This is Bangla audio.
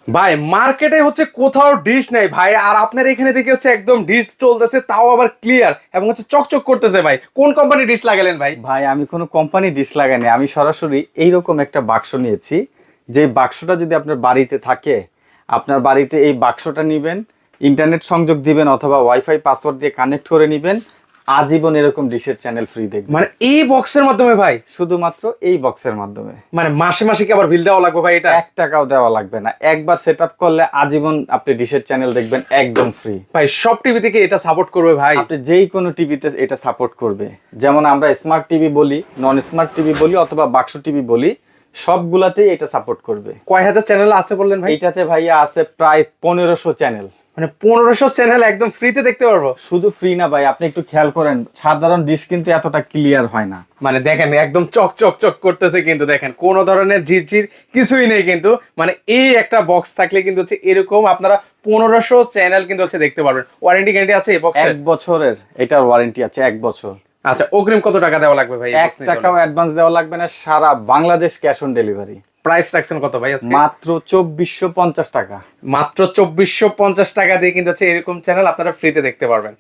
ভাই মার্কেটে হচ্ছে কোথাও ডিশ নাই ভাই, আর আপনার এখানে দেখে হচ্ছে একদম ডিশ চলতেছে, তাও আবার ক্লিয়ার এবং হচ্ছে চকচক করতেছে। ভাই কোন কোম্পানির ডিশ লাগালেন ভাই? ভাই আমি কোনো কোম্পানি ডিশ লাগাইনি, আমি সরাসরি এইরকম একটা বাক্স নিয়েছি। যে বাক্সটা যদি আপনার বাড়িতে থাকে, আপনার বাড়িতে এই বাক্সটা নিবেন, ইন্টারনেট সংযোগ দিবেন অথবা ওয়াইফাই পাসওয়ার্ড দিয়ে কানেক্ট করে নিবেন, আজীবন এরকম ডিশের চ্যানেল ফ্রি দেখবেন। মানে এই বক্সের মাধ্যমে ভাই? শুধুমাত্র এই বক্সের মাধ্যমে। মানে মাসে মাসে কি আবার বিল দেওয়া লাগবে ভাই এটা? 1 টাকাও দেওয়া লাগবে না, একবার সেট আপ করলে আজীবন আপনি ডিশের চ্যানেল দেখবেন একদম ফ্রি। ভাই সব টিভি থেকে এটা সাপোর্ট করবে ভাই? আপনি যেই কোনো টিভিতে এটা সাপোর্ট করবে। যেমন আমরা স্মার্ট টিভি বলি, নন স্মার্ট টিভি বলি অথবা বাক্স টিভি বলি, সবগুলাতেই এটা সাপোর্ট করবে। কয় হাজার চ্যানেল আছে বললেন ভাই? এইটাতে ভাইয়া আছে প্রায় 1500 চ্যানেল। মানে 1500 চ্যানেল একদম ফ্রিতে দেখতে পারবো? শুধু ফ্রি না ভাই, আপনি একটু খেয়াল করেন, সাধারণ ডিশ কিন্তু এতটা ক্লিয়ার হয় না। মানে দেখেন একদম চক চক চক করতেছে, কিন্তু দেখেন কোনো ধরনের ঝিরঝির কিছুই নেই কিন্তু। মানে এই একটা বক্স থাকলে কিন্তু হচ্ছে এরকম আপনারা 1500 চ্যানেল কিন্তু হচ্ছে দেখতে পারবেন। ওয়ারেন্টি গ্যারান্টি আছে এই বক্সের? 1 বছরের এটার ওয়ারেন্টি আছে, 1 বছর। আচ্ছা, অগ্রিম কত টাকা দেওয়া লাগবে ভাই? 1 টাকাও অ্যাডভান্স দেওয়া লাগবে না, সারা Bangladesh cash on delivery. Price রাখছেন কত ভাই আজকে? মাত্র 2450 টাকা। মাত্র 2450 টাকা দিয়ে কিন্তু হচ্ছে এরকম চ্যানেল আপনারা ফ্রিতে দেখতে পারবেন।